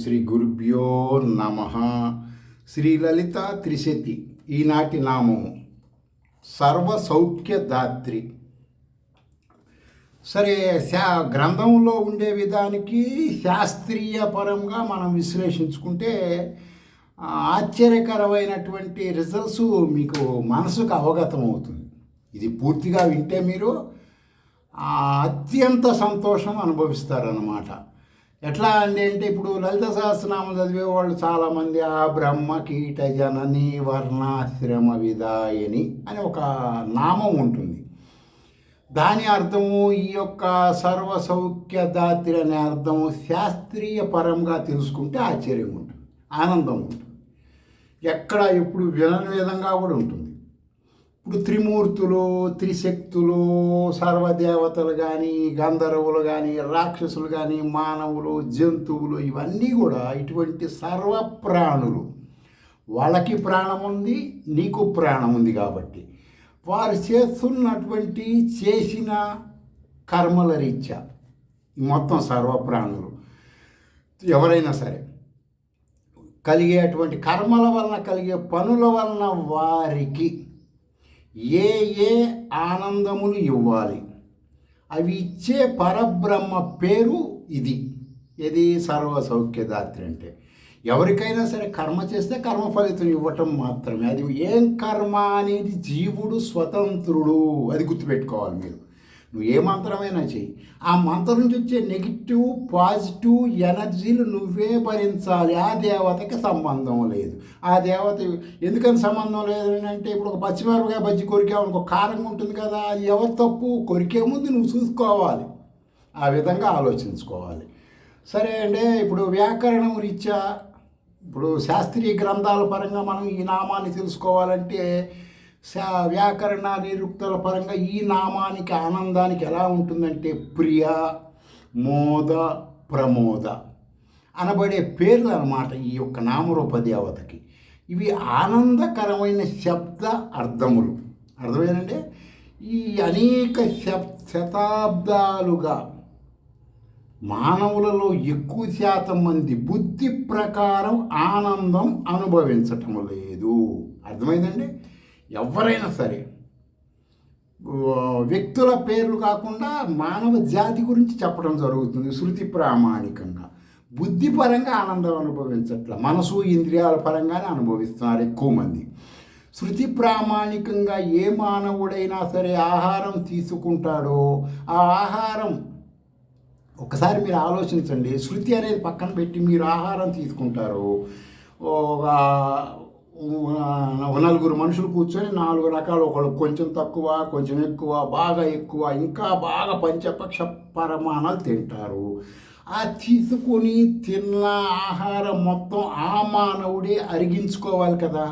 శ్రీ గురుభ్యో నమ. శ్రీ లలిత త్రిశతి ఈనాటి నామము సర్వసౌఖ్యదాత్రి. సరే, గ్రంథంలో ఉండే విధానికి శాస్త్రీయ పరంగా మనం విశ్లేషించుకుంటే ఆశ్చర్యకరమైనటువంటి రిజల్ట్స్ మీకు మనసుకు అవగతం అవుతుంది. ఇది పూర్తిగా వింటే మీరు అత్యంత సంతోషం అనుభవిస్తారన్నమాట. ఎట్లా అంటే ఇప్పుడు లలిత సహస్రనామం చదివే వాళ్ళు చాలామంది ఆ బ్రహ్మ కీట జనని వర్ణాశ్రమ విదాయని అని ఒక నామం ఉంటుంది. దాని అర్థము ఈ యొక్క సర్వసౌఖ్యదాత్రి అనే అర్థము శాస్త్రీయ పరంగా తెలుసుకుంటే ఆశ్చర్యం ఉంటుంది, ఆనందం ఉంటుంది. ఎక్కడ ఎప్పుడు వినని విధంగా కూడా ఉంటుంది. ఇప్పుడు త్రిమూర్తులు, త్రిశక్తులు, సర్వదేవతలు కానీ, గంధర్వులు కానీ, రాక్షసులు కానీ, మానవులు, జంతువులు, ఇవన్నీ కూడా ఇటువంటి సర్వప్రాణులు. వాళ్ళకి ప్రాణం ఉంది, నీకు ప్రాణం ఉంది. కాబట్టి వారు చేస్తున్నటువంటి చేసిన కర్మల రీత్యా మొత్తం సర్వప్రాణులు ఎవరైనా సరే కలిగేటువంటి కర్మల వలన కలిగే పనుల వలన వారికి ఏ ఏ ఆనందములు ఇవ్వాలి, అవి ఇచ్చే పరబ్రహ్మ పేరు ఇది. ఇది సర్వసౌఖ్యదాత్రి అంటే ఎవరికైనా సరే కర్మ చేస్తే కర్మ ఫలితం ఇవ్వటం మాత్రమే. అది ఏం కర్మ అనేది జీవుడు స్వతంత్రుడు, అది గుర్తుపెట్టుకోవాలి మీరు. నువ్వు ఏ మంత్రమైనా చెయ్యి, ఆ మంత్రం నుంచి వచ్చే నెగిటివ్ పాజిటివ్ ఎనర్జీలు నువ్వే భరించాలి. ఆ దేవతకి సంబంధం లేదు. ఆ దేవత ఎందుకని సంబంధం లేదు అంటే, ఇప్పుడు ఒక పచ్చిమిరపకాయ బజ్జి కొరికావు అనుకో, కారంగా ఉంటుంది కదా, అది ఎవరు తప్పు? కొరికే ముందు నువ్వు చూసుకోవాలి, ఆ విధంగా ఆలోచించుకోవాలి. సరే అంటే ఇప్పుడు వ్యాకరణం రీత్యా ఇప్పుడు శాస్త్రీయ గ్రంథాల పరంగా మనం ఈ నామాన్ని తెలుసుకోవాలంటే వ్యాకరణ నిరుక్తుల పరంగా ఈ నామానికి ఆనందానికి ఎలా ఉంటుందంటే ప్రియ, మోద, ప్రమోద అనబడే పేర్లు అన్నమాట ఈ యొక్క నామరూప దేవతకి. ఇవి ఆనందకరమైన శబ్ద అర్థములు. అర్థమేనంటే ఈ అనేక శతాబ్దాలుగా మానవులలో ఎక్కువ శాతం మంది బుద్ధి ప్రకారం ఆనందం అనుభవించటం లేదు. అర్థమైందండి? ఎవరైనా సరే వ్యక్తుల పేర్లు కాకుండా మానవ జాతి గురించి చెప్పడం జరుగుతుంది. శృతి ప్రామాణికంగా బుద్ధిపరంగా ఆనందం అనుభవించట్ల, మనసు ఇంద్రియాల పరంగానే అనుభవిస్తున్నారు ఎక్కువ మంది. శృతి ప్రామాణికంగా ఏ మానవుడైనా సరే ఆహారం తీసుకుంటాడో ఆ ఆహారం ఒకసారి మీరు ఆలోచించండి. శృతి అనేది పక్కన పెట్టి మీరు ఆహారం తీసుకుంటారు. నలుగురు మనుషులు కూర్చొని 4 రకాలు, ఒకళ్ళు కొంచెం తక్కువ, కొంచెం ఎక్కువ, బాగా ఎక్కువ, ఇంకా బాగా పంచపక్ష పరమాణాలు తింటారు. ఆ తీసుకొని తిన్న ఆహారం మొత్తం ఆ మానవుడే అరిగించుకోవాలి కదా.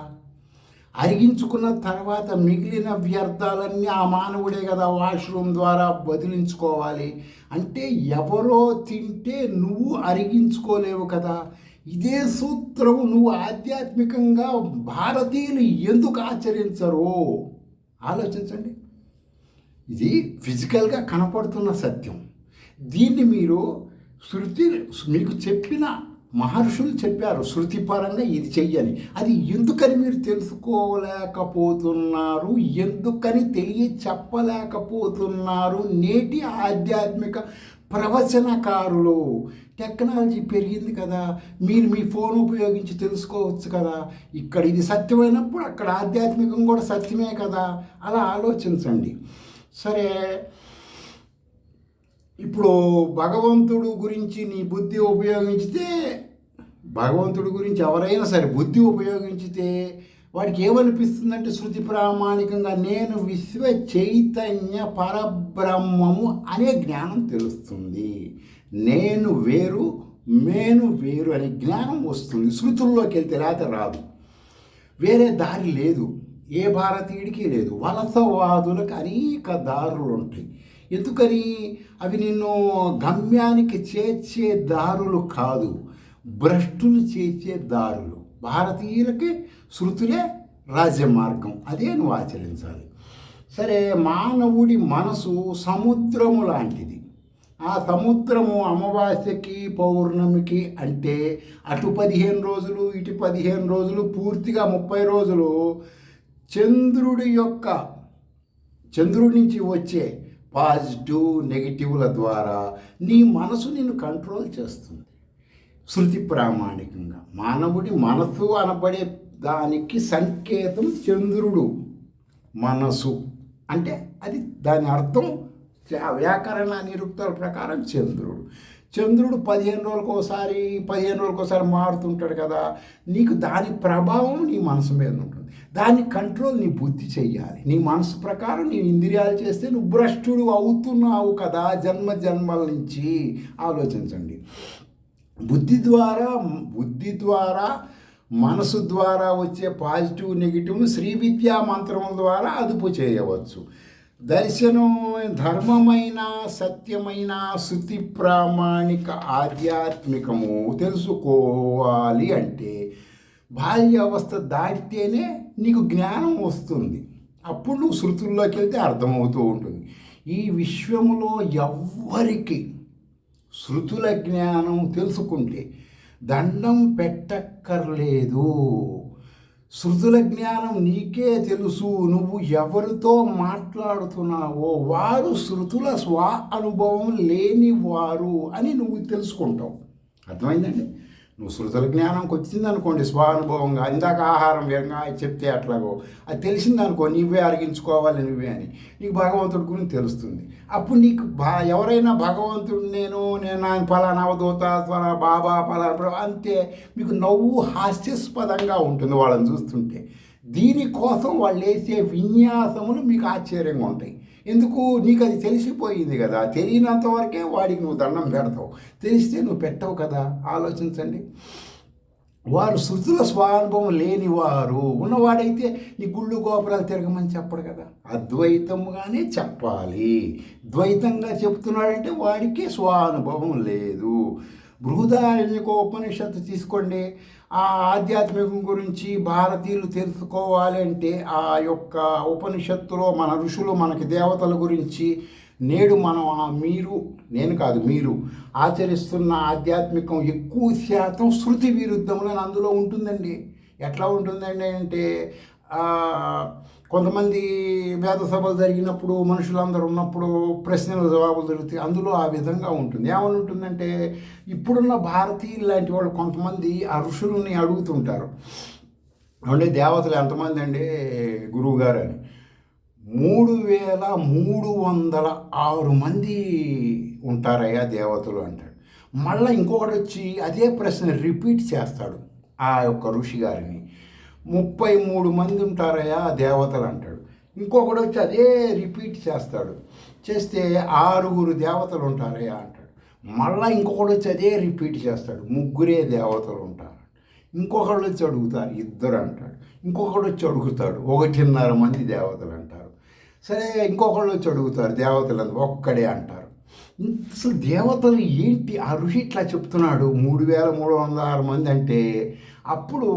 అరిగించుకున్న తర్వాత మిగిలిన వ్యర్థాలన్నీ ఆ మానవుడే కదా వాష్రూమ్ ద్వారా వదిలించుకోవాలి. అంటే ఎవరో తింటే నువ్వు అరిగించుకోలేవు కదా. ఇదే సూత్రం నువ్వు ఆధ్యాత్మికంగా భారతీయులు ఎందుకు ఆచరించరు ఆలోచించండి. ఇది ఫిజికల్గా కనపడుతున్న సత్యం. దీన్ని మీరు శృతి మీకు చెప్పిన మహర్షులు చెప్పారు శృతిపరంగా ఇది చెయ్యని. అది ఎందుకని మీరు తెలుసుకోలేకపోతున్నారు, ఎందుకని చెప్పలేకపోతున్నారు? నేటి ఆధ్యాత్మిక ప్రవచనకారులు, టెక్నాలజీ పెరిగింది కదా, మీరు మీ ఫోన్ ఉపయోగించి తెలుసుకోవచ్చు కదా. ఇక్కడ ఇది సత్యమైనప్పుడు అక్కడ ఆధ్యాత్మికం కూడా సత్యమే కదా. అలా ఆలోచించండి. సరే, ఇప్పుడు భగవంతుడు గురించి నీ బుద్ధి ఉపయోగించితే, భగవంతుడి గురించి ఎవరైనా సరే బుద్ధి ఉపయోగించితే వాడికి ఏమనిపిస్తుందంటే శృతి ప్రామాణికంగా నేను విశ్వ చైతన్య పరబ్రహ్మము అనే జ్ఞానం తెలుస్తుంది. నేను వేరు, మేను వేరు అనే జ్ఞానం వస్తుంది. శృతుల్లోకి వెళ్తే లేకపోతే రాదు. వేరే దారి లేదు, ఏ భారతీయుడికి లేదు. వలసవాదులకు అనేక దారులు ఉంటాయి. ఎందుకని? అవి నిన్ను గమ్యానికి చేర్చే దారులు కాదు, భ్రష్టులు చేసే దారులు. భారతీయులకి శృతులే రాజ్యమార్గం, అదే నువ్వు ఆచరించాలి. సరే, మానవుడి మనసు సముద్రము లాంటిది. ఆ సముద్రము అమావాస్యకి పౌర్ణమికి అంటే అటు 15 రోజులు ఇటు 15 రోజులు పూర్తిగా 30 రోజులు చంద్రుడి నుంచి వచ్చే పాజిటివ్ నెగిటివ్ల ద్వారా నీ మనసు నిన్ను కంట్రోల్ చేస్తుంది. శృతి ప్రామాణికంగా మానవుడి మనసు అనబడే దానికి సంకేతం చంద్రుడు. మనసు అంటే అది దాని అర్థం వ్యాకరణ నిరుక్తల ప్రకారం చంద్రుడు 15 రోజులకోసారి మారుతుంటాడు కదా. నీకు దాని ప్రభావం నీ మనసు మీద ఉంటుంది. దాని కంట్రోల్ నీ బుద్ధి చెయ్యాలి. నీ మనసు ప్రకారం నీ ఇంద్రియాలు చేస్తే నువ్వు భ్రష్టుడు అవుతున్నావు కదా జన్మల నుంచి. ఆలోచించండి. బుద్ధి ద్వారా మనసు ద్వారా వచ్చే పాజిటివ్ నెగిటివ్ శ్రీ విద్యా మంత్రముల ద్వారా అదుపు చేయవచ్చు. దర్శనం ధర్మమైన సత్యమైన శృతి ప్రామాణిక ఆధ్యాత్మికము తెలుసుకోవాలి అంటే బాల్యావస్థ దాటితేనే నీకు జ్ఞానం వస్తుంది. అప్పుడు నువ్వు శృతుల్లోకి వెళ్తే అర్థమవుతూ ఉంటుంది. ఈ విశ్వములో ఎవ్వరికి శృతుల జ్ఞానం తెలుసుకుంటే దండం పెట్టక్కర్లేదు. శృతుల జ్ఞానం నీకే తెలుసు. నువ్వు ఎవరితో మాట్లాడుతున్నావో వారు శృతుల అనుభవం లేని వారు అని నువ్వు తెలుసుకుంటావు. అర్థమైందండి? నువ్వు శృతుల జ్ఞానంకి వచ్చిందనుకోండి స్వానుభవంగా, ఇందాక ఆహారం వ్యంగా చెప్తే అట్లాగో అది తెలిసిందనుకో నువ్వే అరిగించుకోవాలి నువ్వే అని నీకు భగవంతుడి గురించి తెలుస్తుంది. అప్పుడు నీకు ఎవరైనా భగవంతుడు నేను ఆయన ఫలానా అవధూత బాబా ఫలానా అంతే మీకు నవ్వు హాస్యాస్పదంగా ఉంటుంది వాళ్ళని చూస్తుంటే. దీనికోసం వాళ్ళు వేసే విన్యాసములు మీకు ఆశ్చర్యంగా ఉంటాయి. ఎందుకు? నీకు అది తెలిసిపోయింది కదా. తెలియనంత వరకే వాడికి నువ్వు దండం పెడతావు. తెలిస్తే నువ్వు పెట్టవు కదా. ఆలోచించండి. వారు శృతుల స్వానుభవం లేనివారు. ఉన్నవాడైతే నీ గుళ్ళు గోపురాలు తిరగమని చెప్పడు కదా. అద్వైతముగానే చెప్పాలి. ద్వైతంగా చెప్తున్నాడంటే వాడికి స్వానుభవం లేదు. బృహదారణ్యకోపనిషత్తు తీసుకోండి. ఆ ఆధ్యాత్మికం గురించి భారతీయులు తెలుసుకోవాలి అంటే ఆ యొక్క ఉపనిషత్తులో మన ఋషులు మనకి దేవతల గురించి నేడు మనం మీరు ఆచరిస్తున్న ఆధ్యాత్మికం ఎక్కువ శాతం శృతి విరుద్ధంలో అందులో ఉంటుందండి. ఎట్లా ఉంటుందండి అంటే కొంతమంది వేద సభలు జరిగినప్పుడు మనుషులందరూ ఉన్నప్పుడు ప్రశ్నలు జవాబులు జరుగుతాయి. అందులో ఆ విధంగా ఉంటుంది. ఏమని ఉంటుందంటే ఇప్పుడున్న భారతీయులు లాంటి వాళ్ళు కొంతమంది ఆ ఋషుల్ని అడుగుతుంటారు, అంటే దేవతలు ఎంతమంది అండి గురువు గారు అని. 3306 మంది ఉంటారయ్యా దేవతలు అంటాడు. మళ్ళీ ఇంకొకటి వచ్చి అదే ప్రశ్న రిపీట్ చేస్తాడు ఆ యొక్క ఋషి గారిని. 33 మంది ఉంటారయ్యా దేవతలు అంటాడు. ఇంకొకటి వచ్చి అదే రిపీట్ చేస్తే 6 దేవతలు ఉంటారయ్యా అంటాడు. మళ్ళీ ఇంకొకటి వచ్చి అదే రిపీట్ చేస్తాడు, 3 దేవతలు ఉంటారు. ఇంకొకళ్ళు వచ్చి అడుగుతారు, 2 అంటాడు. ఇంకొకటి వచ్చి అడుగుతాడు, 1.5 మంది దేవతలు అంటారు. సరే ఇంకొకళ్ళు వచ్చి అడుగుతారు, దేవతలు ఒక్కడే అంటారు. అసలు దేవతలు ఏంటి? ఆ ఋషి ఇట్లా చెప్తున్నాడు 3306 మంది అంటే అప్పుడు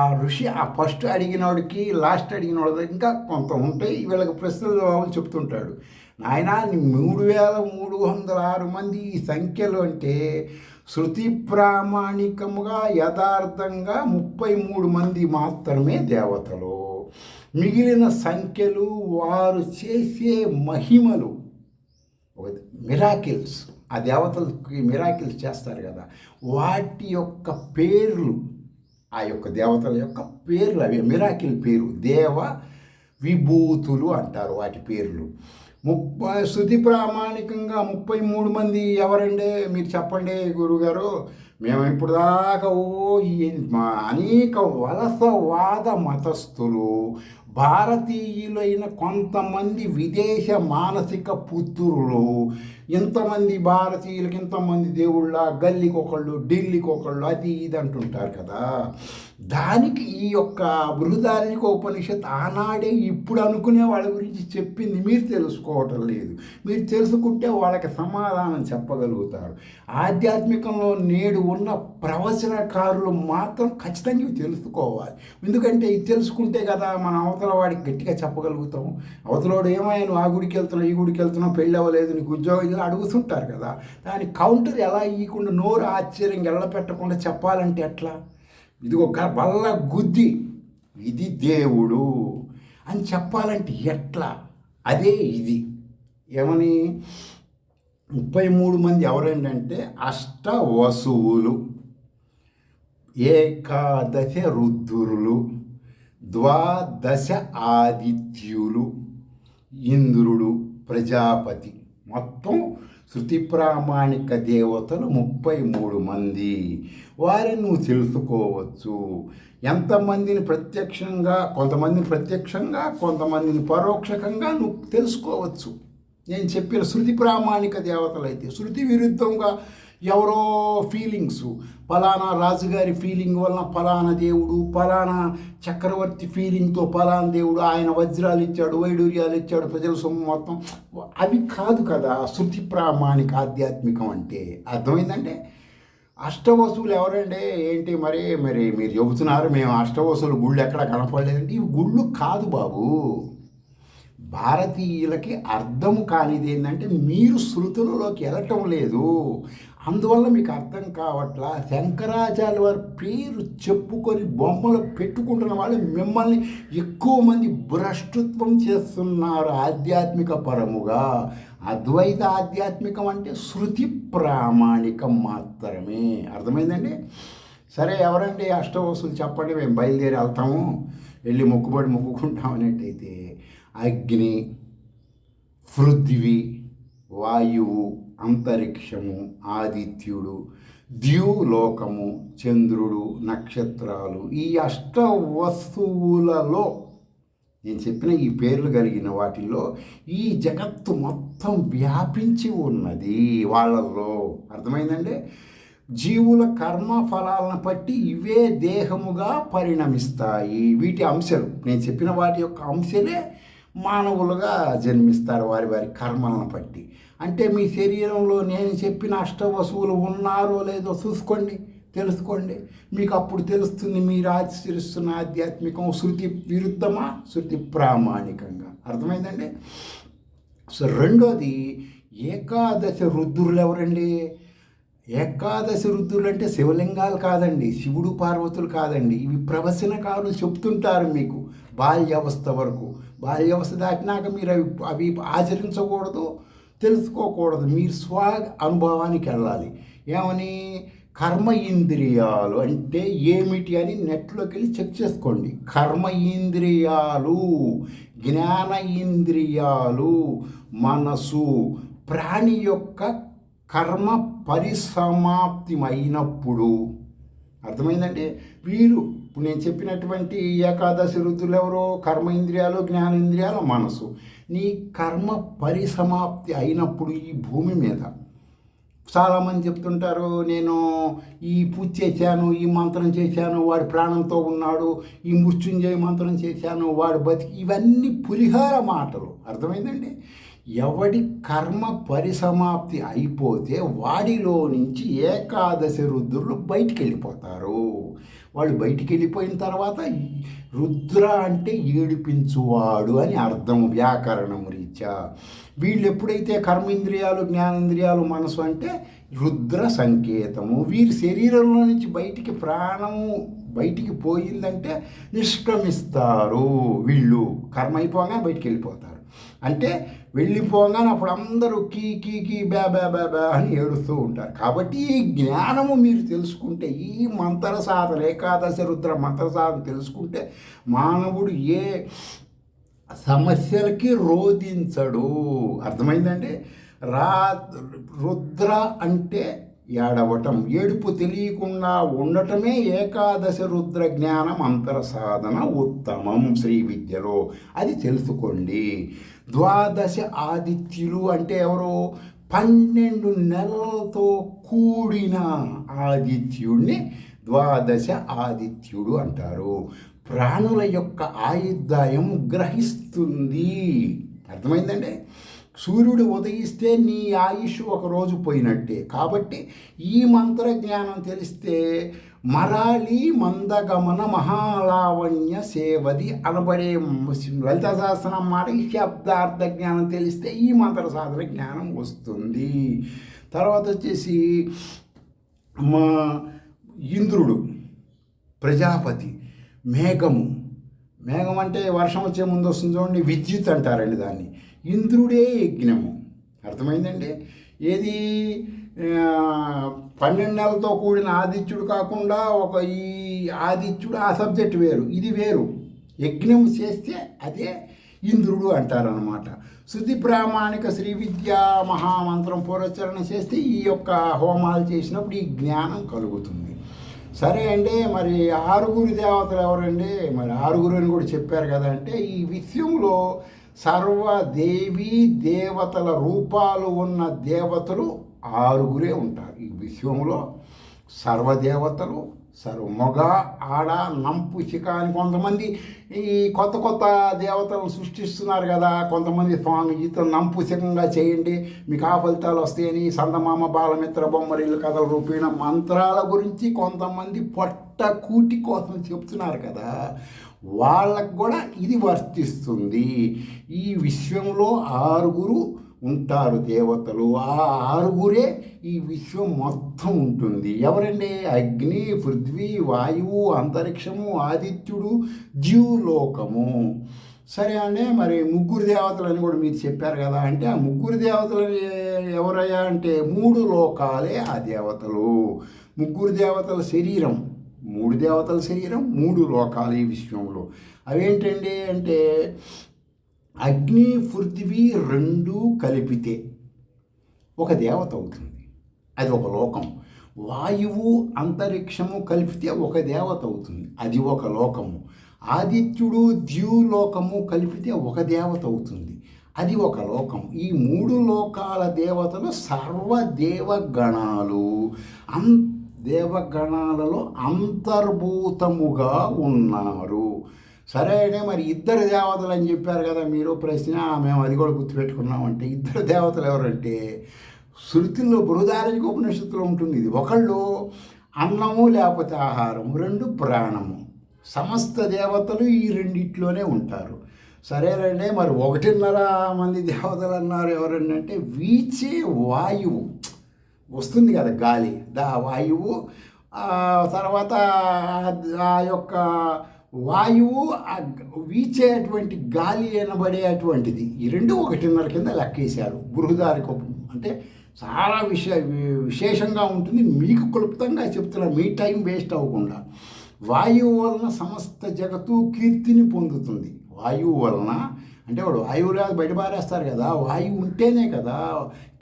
ఆ ఋషి ఆ ఫస్ట్ అడిగినోడికి లాస్ట్ అడిగినోడికి ఇంకా కొంత ఉంటాయి. వీళ్ళకి ప్రశ్నలు జవాబులు చెప్తుంటాడు. నాయన 3306 మంది ఈ సంఖ్యలు అంటే శృతి ప్రామాణికముగా యథార్థంగా 33 మంది మాత్రమే దేవతలు. మిగిలిన సంఖ్యలు వారు చేసే మహిమలు, మిరాకిల్స్, ఆ దేవతలకి మిరాకిల్స్ చేస్తారు కదా, వాటి యొక్క పేర్లు, ఆ యొక్క దేవతల యొక్క పేర్లు అవి మిరాకిల్ పేరు, దేవ విభూతులు అంటారు వాటి పేర్లు. శృతి ప్రామాణికంగా 33 మంది ఎవరండి మీరు చెప్పండి గురుగారు. మేము ఇప్పుడు దాకా అనేక వలసవాద మతస్థులు, భారతీయులైన కొంతమంది విదేశ మానసిక పుత్రులు, ఇంతమంది భారతీయులకి ఇంతమంది దేవుళ్ళ, గల్లీకొకళ్ళు ఢిల్లీకొకళ్ళు అది ఇది అంటుంటారు కదా. దానికి ఈ యొక్క బృహదారణ్యక ఉపనిషత్ ఆనాడే ఇప్పుడు అనుకునే వాళ్ళ గురించి చెప్పింది. మీరు తెలుసుకోవటం లేదు. మీరు తెలుసుకుంటే వాళ్ళకి సమాధానం చెప్పగలుగుతారు. ఆధ్యాత్మికంలో నేడు ఉన్న ప్రవచనకారులు మాత్రం ఖచ్చితంగా ఇవి తెలుసుకోవాలి. ఎందుకంటే ఇది తెలుసుకుంటే కదా మనం అవతల వాడికి గట్టిగా చెప్పగలుగుతాం. అవతలోడు ఏమైనా నువ్వు ఆ గుడికి వెళ్తున్నావు ఈ గుడికి వెళ్తున్నావు, పెళ్ళి అవ్వలేదు, నీకు ఉద్యోగం ఏదో అడుగుతుంటారు కదా, దాని కౌంటర్ ఎలా ఇవ్వకుండా నోరు ఆశ్చర్యంగా ఎళ్ళపెట్టకుండా చెప్పాలంటే ఎట్లా? ఇది ఒక బల్ల గుద్ది ఇది దేవుడు అని చెప్పాలంటే ఎట్లా? అదే ఇది ఏమని 33 మంది ఎవరంటే అష్టవసువులు, ఏకాదశ రుద్రులు, ద్వాదశ ఆదిత్యులు, ఇంద్రుడు, ప్రజాపతి, మొత్తం శృతి ప్రామాణిక దేవతలు 33 మంది. వారిని నువ్వు తెలుసుకోవచ్చు. ఎంతమందిని ప్రత్యక్షంగా, కొంతమందిని పరోక్షకంగా నువ్వు తెలుసుకోవచ్చు. నేను చెప్పిన శృతి ప్రామాణిక దేవతలు అయితే శృతి విరుద్ధంగా ఎవరో ఫీలింగ్స్, ఫలానా రాజుగారి ఫీలింగ్ వలన ఫలానా దేవుడు, ఫలానా చక్రవర్తి ఫీలింగ్తో ఫలానా దేవుడు ఆయన వజ్రాలు ఇచ్చాడు, వైడూర్యాలు ఇచ్చాడు, ప్రజల సొమ్ము మొత్తం, అవి కాదు కదా శృతి ప్రామాణిక ఆధ్యాత్మికం అంటే. అర్థమైందంటే అష్టవసువులు ఎవరంటే ఏంటి మరి మీరు చెబుతున్నారు మేము అష్టవసువులు గుళ్ళు ఎక్కడ కనపడలేదంటే ఇవి గుళ్ళు కాదు బాబు. భారతీయులకి అర్థం కానిది ఏంటంటే మీరు శృతులలోకి వెళ్ళటం లేదు, అందువల్ల మీకు అర్థం కావట్లా. శంకరాచార్య వారి పేరు చెప్పుకొని బొమ్మలు పెట్టుకుంటున్న వాళ్ళు మిమ్మల్ని ఎక్కువ మంది భ్రష్టత్వం చేస్తున్నారు ఆధ్యాత్మిక పరముగా. అద్వైత ఆధ్యాత్మికం అంటే శృతి ప్రామాణికం మాత్రమే. అర్థమైందండి? సరే, ఎవరండి అష్టవసులు చెప్పండి, మేము బయలుదేరి వెళ్తాము, వెళ్ళి మొక్కుకుంటాం అనేటైతే అగ్ని, పృథ్వీ, వాయువు, అంతరిక్షము, ఆదిత్యుడు, ద్యూలోకము, చంద్రుడు, నక్షత్రాలు, ఈ అష్ట వస్తువులలో నేను చెప్పిన ఈ పేర్లు కలిగిన వాటిల్లో ఈ జగత్తు మొత్తం వ్యాపించి ఉన్నది వాళ్ళల్లో. అర్థమైందండి? జీవుల కర్మ ఫలాలను బట్టి ఇవే దేహముగా పరిణమిస్తాయి. వీటి అంశాలు నేను చెప్పిన వాటి యొక్క అంశాలే మానవులుగా జన్మిస్తారు వారి వారి కర్మలను బట్టి. అంటే మీ శరీరంలో నేను చెప్పిన అష్టవసువులు ఉన్నారో లేదో చూసుకోండి, తెలుసుకోండి. మీకు అప్పుడు తెలుస్తుంది మీరు ఆచరిస్తున్న ఆధ్యాత్మికం శృతి విరుద్ధమా శృతి ప్రామాణికంగా. అర్థమైందండి? సో రెండోది, ఏకాదశ రుద్రులు ఎవరండి? ఏకాదశి రుద్రులు అంటే శివలింగాలు కాదండి, శివుడు పార్వతులు కాదండి. ఇవి ప్రవచనకారులు చెప్తుంటారు మీకు బాల్యావస్థ వరకు. బాల్యావస్థ దాటినాక మీరు అవి ఆచరించకూడదు, తెలుసుకోకూడదు. మీరు స్వ అనుభవానికి వెళ్ళాలి. ఏమని? కర్మ ఇంద్రియాలు అంటే ఏమిటి అని నెట్లోకి వెళ్ళి చెక్ చేసుకోండి. కర్మ ఇంద్రియాలు, జ్ఞాన ఇంద్రియాలు, మనసు, ప్రాణి యొక్క కర్మ పరిసమాప్తి అయినప్పుడు. అర్థమైందంటే వీరు ఇప్పుడు నేను చెప్పినటువంటి ఏకాదశి రుద్రులు ఎవరో? కర్మ ఇంద్రియాలు, జ్ఞానేంద్రియాలు, మనసు. నీ కర్మ పరిసమాప్తి అయినప్పుడు ఈ భూమి మీద చాలామంది చెప్తుంటారు, నేను ఈ పూజ చేశాను, ఈ మంత్రం చేశాను, వాడి ప్రాణంతో ఉన్నాడు, ఈ మృత్యుంజయ మంత్రం చేశాను, వాడు బతికి. ఇవన్నీ పులిహార మాటలు. అర్థమైందండి? ఎవడి కర్మ పరిసమాప్తి అయిపోతే వాడిలో నుంచి ఏకాదశి రుద్రులు బయటికి వెళ్ళిపోతారు. వాళ్ళు బయటికి వెళ్ళిపోయిన తర్వాత రుద్ర అంటే ఏడిపించువాడు అని అర్థం వ్యాకరణం రీత్యా. వీళ్ళు ఎప్పుడైతే కర్మేంద్రియాలు, జ్ఞానేంద్రియాలు, మనసు అంటే రుద్ర సంకేతము. వీరి శరీరంలో నుంచి బయటికి ప్రాణము బయటికి పోయిందంటే నిష్క్రమిస్తారు. వీళ్ళు కర్మ అయిపోగానే బయటికి వెళ్ళిపోతారు. అంటే వెళ్ళిపోగానే అప్పుడు అందరూ కీ కీ కీ బ్యా బ్యా బ్యా బ్యా అని ఏడుస్తూ ఉంటారు. కాబట్టి ఈ జ్ఞానము మీరు తెలుసుకుంటే, ఈ మంత్ర సాధన, ఏకాదశి రుద్ర మంత్ర సాధన తెలుసుకుంటే మానవుడు ఏ సమస్యలకి రోధించడు. అర్థమైందండి? రుద్ర అంటే ఏడవటం, ఏడుపు తెలియకుండా ఉండటమే ఏకాదశి రుద్ర జ్ఞానం అంతర సాధన ఉత్తమం శ్రీ విద్యలో. అది తెలుసుకోండి. ద్వాదశ ఆదిత్యులు అంటే ఎవరు? 12 నెలలతో కూడిన ఆదిత్యుడిని ద్వాదశ ఆదిత్యుడు అంటారు. ప్రాణుల యొక్క ఆయుర్దాయం గ్రహిస్తుంది. అర్థమైందండి? సూర్యుడు ఉదయిస్తే నీ ఆయుష్ ఒకరోజు పోయినట్టే. కాబట్టి ఈ మంత్ర జ్ఞానం తెలిస్తే మరాళి మందగమన మహాలావణ్య సేవది అనబడే లలిత సహస్రనామ మాట ఈ శబ్దార్థ జ్ఞానం తెలిస్తే ఈ మంత్ర సాధన జ్ఞానం వస్తుంది. తర్వాత వచ్చేసి మా ఇంద్రుడు, ప్రజాపతి, మేఘం అంటే వర్షం వచ్చే ముందు వస్తుంది చూడండి, విద్యుత్ అంటారండి దాన్ని. ఇంద్రుడే యజ్ఞము. అర్థమైందండి? ఏది 12 నెలలతో కూడిన ఆదిత్యుడు కాకుండా ఈ ఆదిత్యుడు ఆ సబ్జెక్ట్ వేరు, ఇది వేరు. యజ్ఞం చేస్తే అదే ఇంద్రుడు అంటారనమాట. శృతి ప్రామాణిక శ్రీ విద్యా మహామంత్రం పురస్చరణ చేస్తే ఈ యొక్క హోమాలు చేసినప్పుడు ఈ జ్ఞానం కలుగుతుంది. సరే అండి, మరి 6 దేవతలు ఎవరండి? మరి 6 అని కూడా చెప్పారు కదా. అంటే ఈ విశ్వంలో సర్వదేవీ దేవతల రూపాలు ఉన్న దేవతలు 6 ఉంటారు. ఈ విశ్వంలో సర్వదేవతలు, మగ ఆడ నంపుచిక అని కొంతమంది ఈ కొత్త దేవతలను సృష్టిస్తున్నారు కదా. కొంతమంది స్వామిజీతో నంపుచికంగా చేయండి మీకు ఆ ఫలితాలు వస్తాయని సందమామ బాలమిత్ర బొమ్మరిల్లు కథల రూపీణ మంత్రాల గురించి కొంతమంది పొట్ట కూటి కోసం చెప్తున్నారు కదా. వాళ్ళకు కూడా ఇది వర్తిస్తుంది. ఈ విశ్వంలో 6 ఉంటారు దేవతలు. ఆ 6 ఈ విశ్వం మొత్తం ఉంటుంది. ఎవరండి? అగ్ని, పృథ్వీ, వాయువు, అంతరిక్షము, ఆదిత్యుడు, జీవలోకము. సరే అండి, మరి 3 దేవతలు అని కూడా మీరు చెప్పారు కదా. అంటే ఆ 3 దేవతలు ఎవరయ్యా అంటే 3 లోకాలే ఆ దేవతలు. 3 దేవతల శరీరం, 3 దేవతల శరీరం, 3 లోకాలు ఈ విశ్వంలో. అవేంటండి అంటే అగ్ని, పృథ్వీ 2 కలిపితే ఒక దేవత అవుతుంది, అది ఒక లోకం. వాయువు, అంతరిక్షము కలిపితే ఒక దేవత అవుతుంది, అది ఒక లోకము. ఆదిత్యుడు, ద్యులోకము కలిపితే ఒక దేవత అవుతుంది, అది ఒక లోకం. ఈ 3 లోకాల దేవతలు సర్వదేవగణాలు. దేవగణాలలో అంతర్భూతముగా ఉన్నారు. సరే అంటే మరి 2 దేవతలు అని చెప్పారు కదా మీరు. ప్రశ్న మేము అది కూడా గుర్తుపెట్టుకున్నామంటే 2 దేవతలు ఎవరంటే శృతిలో బృహదారణ్యక ఉపనిషత్తులో ఉంటుంది. ఇది ఒకళ్ళు అన్నము లేకపోతే ఆహారము, 2 ప్రాణము. సమస్త దేవతలు ఈ రెండిట్లోనే ఉంటారు. సరేనండి, మరి 1.5 మంది దేవతలు అన్నారు. ఎవరండి అంటే వీచే వాయువు వస్తుంది కదా, గాలి, వాయువు. తర్వాత ఆ యొక్క వాయువు వీచేటువంటి గాలి అనబడేటువంటిది. ఈ 2 1.5 కింద లెక్కేశారు. బృహదారిక అంటే చాలా విశేషంగా ఉంటుంది. మీకు క్లుప్తంగా చెప్తున్నా, మీ టైం వేస్ట్ అవ్వకుండా. వాయువు వలన సమస్త జగత్తు కీర్తిని పొందుతుంది. వాయువు వలన అంటే వాడు వాయువు లేదు బయట పారేస్తారు కదా. వాయువు ఉంటేనే కదా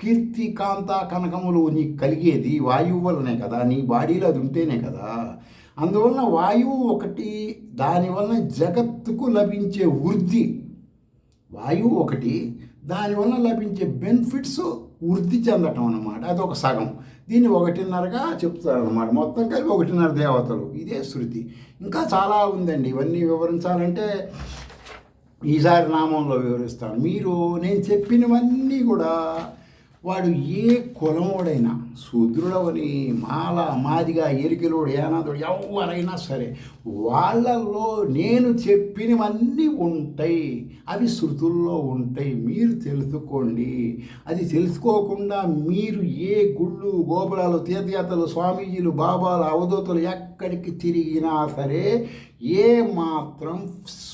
కీర్తి, కాంత, కనకములు నీకు కలిగేది. వాయువు వల్లనే కదా, నీ బాడీలో అది ఉంటేనే కదా. అందువలన వాయువు ఒకటి, దానివలన జగత్తుకు లభించే వృద్ధి. వాయువు ఒకటి, దానివల్ల లభించే బెనిఫిట్స్ వృద్ధి చెందటం అన్నమాట. అది ఒక సగం. దీన్ని 1.5గా చెప్తారన్నమాట. మొత్తం కలిపి 1.5 దేవతలు. ఇదే శృతి. ఇంకా చాలా ఉందండి. ఇవన్నీ వివరించాలంటే ఈసారి నామంలో వివరిస్తాను. నేను చెప్పినవన్నీ కూడా వాడు ఏ కులముడైనా, శూద్రుడవని, మాల, మాదిగా, ఎరికలోడు, ఏనాదుడు, ఎవరైనా సరే వాళ్ళల్లో నేను చెప్పినవన్నీ ఉంటాయి. అవి శృతుల్లో ఉంటాయి. మీరు తెలుసుకోండి. అది తెలుసుకోకుండా మీరు ఏ గుళ్ళు, గోపురాలు, తీర్థయాత్రలు, స్వామీజీలు, బాబాలు, అవధూతలు ఎక్కడికి తిరిగినా సరే ఏ మాత్రం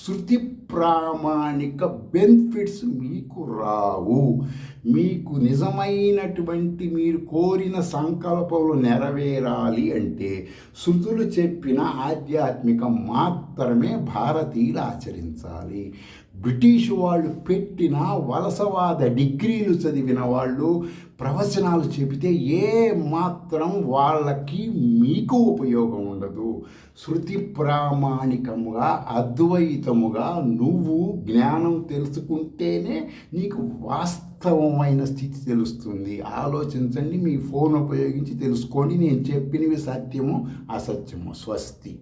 శృతి ప్రామాణిక బెనిఫిట్స్ మీకు రావు. మీకు నిజమైనటువంటి మీరు కోరిన సంకల్పములు నెరవేరాలి అంటే శృతులు చెప్పిన ఆధ్యాత్మికం మాత్రమే భారతీయులు ఆచరించాలి. బ్రిటిష్ వాళ్ళు పెట్టిన వలసవాద డిగ్రీలు చదివిన వాళ్ళు ప్రవచనాలు చెబితే ఏ మాత్రం వాళ్ళకి మీకు ఉపయోగం ఉండదు. శృతి ప్రామాణికముగా, అద్వైతముగా నువ్వు జ్ఞానం తెలుసుకుంటేనే నీకు వాస్తవమైన స్థితి తెలుస్తుంది. ఆలోచించండి, మీ ఫోన్ ఉపయోగించి తెలుసుకోండి. నేను చెప్పినవి సత్యము అసత్యము. స్వస్తి.